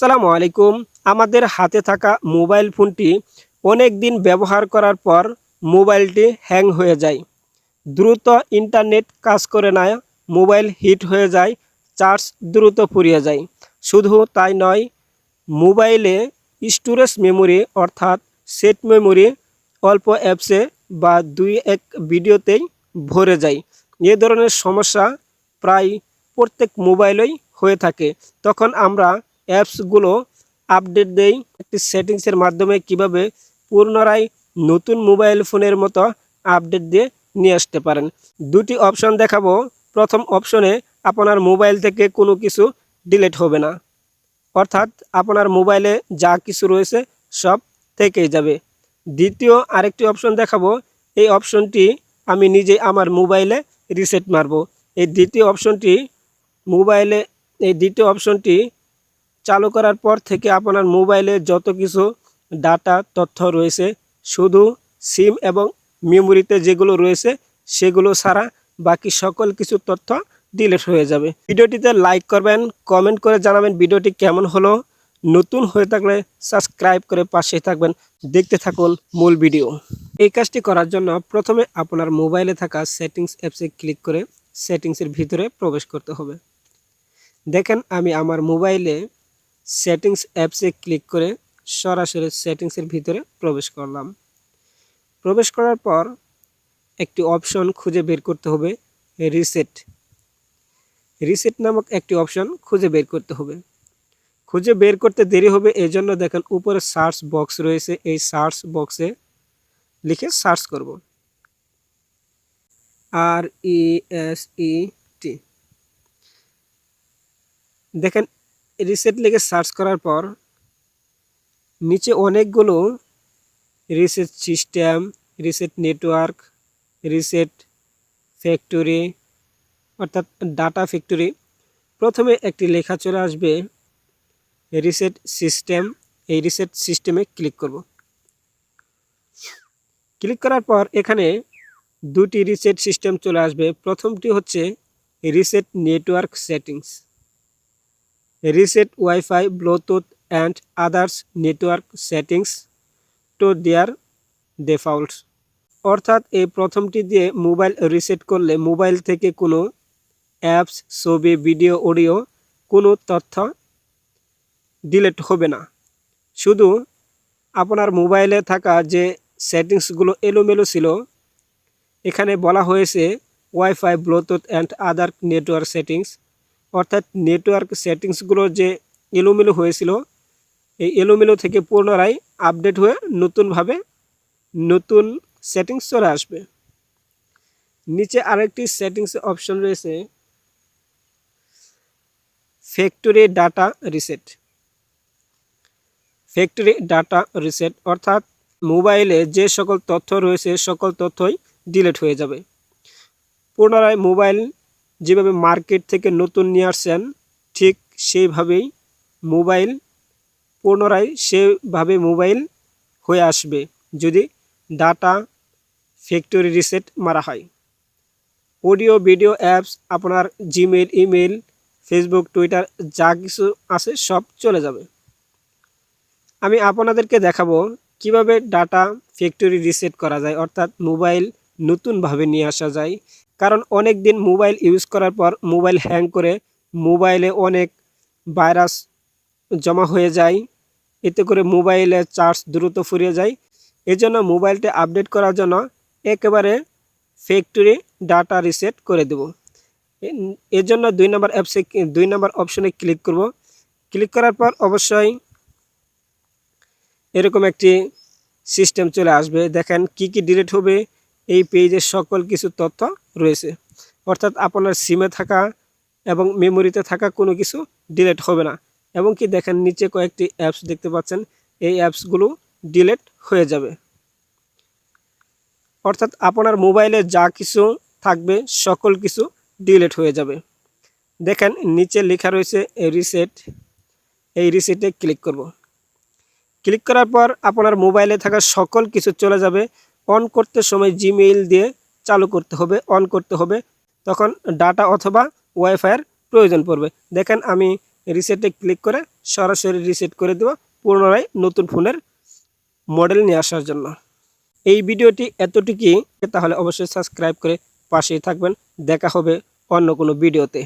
আসসালামু আলাইকুম। আমাদের হাতে থাকা মোবাইল ফোনটি অনেক দিন ব্যবহার করার পর মোবাইলটি হ্যাং হয়ে যায়, দ্রুত ইন্টারনেট কাজ করে না, মোবাইল হিট হয়ে যায়, চার্জ দ্রুত ফুরিয়ে যায়। শুধু তাই নয়, মোবাইলে স্টোরেজ মেমোরি অর্থাৎ সেট মেমোরি অল্প অ্যাপসে বা দুই এক ভিডিওতেই ভরে যায়। এ ধরনের সমস্যা প্রায় প্রত্যেক মোবাইলেই হয়ে থাকে। তখন আমরা অ্যাপসগুলো আপডেট দেই। একটি সেটিংসের মাধ্যমে কিভাবে পুনরায় নতুন মোবাইল ফোনের মতো আপডেট দিয়ে নিয়ে আসতে পারেন। দুটি অপশন দেখাবো। প্রথম অপশনে আপনার মোবাইল থেকে কোনো কিছু ডিলিট হবে না, অর্থাৎ আপনার মোবাইলে যা কিছু রয়েছে সব থেকেই যাবে। দ্বিতীয় আরেকটি অপশন দেখাবো। এই অপশনটি আমি নিজে আমার মোবাইলে রিসেট মারব। এই দ্বিতীয় অপশনটি চালু করার পর থেকে আপনার মোবাইলে যত কিছু ডাটা তথ্য রয়েছে, শুধু সিম এবং মেমোরিতে যেগুলো রয়েছে সেগুলো ছাড়া বাকি সকল কিছু তথ্য ডিলিট হয়ে যাবে। ভিডিওটিতে লাইক করবেন, কমেন্ট করে জানাবেন ভিডিওটি কেমন হলো। নতুন হয়ে থাকলে সাবস্ক্রাইব করে পাশে থাকবেন। দেখতে থাকুন মূল ভিডিও। এই কাজটি করার জন্য প্রথমে আপনার মোবাইলে থাকা সেটিংস অ্যাপসে ক্লিক করে সেটিংসের ভিতরে প্রবেশ করতে হবে। দেখেন আমি আমার মোবাইলে সেটিংস অ্যাপসে ক্লিক করে সরাসরি সেটিংসের ভিতরে প্রবেশ করলাম। প্রবেশ করার পর একটি অপশন খুঁজে বের করতে হবে, রিসেট নামক একটি অপশন খুঁজে বের করতে হবে। খুঁজে বের করতে দেরি হবে, এই জন্য দেখেন উপরে সার্চ বক্স রয়েছে, এই সার্চ বক্সে লিখে সার্চ করব RESET। দেখেন রিসেট লিখে সার্চ করার পর নিচে অনেকগুলো reset system, reset network, reset factory অর্থাৎ ডাটা ফ্যাক্টরি, প্রথমে একটি লেখা চলে আসবে রিসেট সিস্টেম। এই রিসেট সিস্টেমে ক্লিক করব। ক্লিক করার পর এখানে দুটি রিসেট সিস্টেম চলে আসবে। প্রথমটি হচ্ছে reset network settings, reset wifi Bluetooth and others network settings to their defaults. অর্থাৎ এই প্রথমটি দিয়ে মোবাইল রিসেট করলে মোবাইল থেকে কোনো অ্যাপস, ছবি, ভিডিও, অডিও কোনো তথ্য ডিলিট হবে না। শুধু আপনার মোবাইলে থাকা যে সেটিংসগুলো এলোমেলো ছিল, এখানে বলা হয়েছে wifi Bluetooth and other network settings, অর্থাৎ নেটওয়ার্ক সেটিংসগুলো যে এলোমেলো হয়েছিল, এই এলোমেলো থেকে পুনরায় আপডেট হয়ে নতুন সেটিংস চলে আসবে। নিচে আরেকটি সেটিংস অপশন রয়েছে ফ্যাক্টরি ডাটা রিসেট, অর্থাৎ মোবাইলে যে সকল তথ্য রয়েছে সকল তথ্যই ডিলিট হয়ে যাবে। পুনরায় মোবাইল যেভাবে মার্কেট থেকে নতুন নিয়ে আসছেন, ঠিক সেইভাবেই মোবাইল হয়ে আসবে যদি ডাটা ফ্যাক্টরি রিসেট মারা হয়। অডিও, ভিডিও, অ্যাপস, আপনার জিমেল, ইমেল, ফেসবুক, টুইটার যা কিছু আছে সব চলে যাবে। আমি আপনাদেরকে দেখাবো কিভাবে ডাটা ফ্যাক্টরি রিসেট করা যায়, অর্থাৎ মোবাইল নতুনভাবে নিয়ে আসা যায়। কারণ অনেক দিন মোবাইল ইউজ করার পর মোবাইল হ্যাং করে, মোবাইলে অনেক ভাইরাস জমা হয়ে যায়, এতে করে মোবাইলে চার্জ দ্রুত ফুরিয়ে যায়। এজন্য মোবাইলটা আপডেট করার জন্য একেবারে ফ্যাক্টরি ডাটা রিসেট করে দেব। এর জন্য 2 নম্বর অপশনে ক্লিক করব। ক্লিক করার পর অবশ্যই এরকম একটি সিস্টেম চলে আসবে। দেখেন কি ডিলিট হবে, এই পেজে সকল কিছু তথ্য রয়েছে, অর্থাৎ আপনার সিমে থাকা এবং মেমোরিতে থাকা কোনো কিছু ডিলিট হবে না। এবং কি দেখেন নিচে কয়েকটি অ্যাপস দেখতে পাচ্ছেন, এই অ্যাপসগুলো ডিলিট হয়ে যাবে। অর্থাৎ আপনার মোবাইলে যা কিছু থাকবে সকল কিছু ডিলিট হয়ে যাবে। দেখেন নিচে লেখা রয়েছে রিসেট, এই রিসেটে ক্লিক করব। ক্লিক করার পর আপনার মোবাইলে থাকা সকল কিছু চলে যাবে। অন করতে সময় জিমেইল দিয়ে চালু করতে হবে, অন করতে হবে, তখন ডাটা অথবা ওয়াইফাইয়ের প্রয়োজন পড়বে। দেখেন আমি রিসেটে ক্লিক করে সরাসরি রিসেট করে দেব পুনরায় নতুন ফোনের মডেল নিয়ে আসার জন্য। এই ভিডিওটি এতটুকুই, তাহলে অবশ্যই সাবস্ক্রাইব করে পাশেই থাকবেন। দেখা হবে অন্য কোনো ভিডিওতে।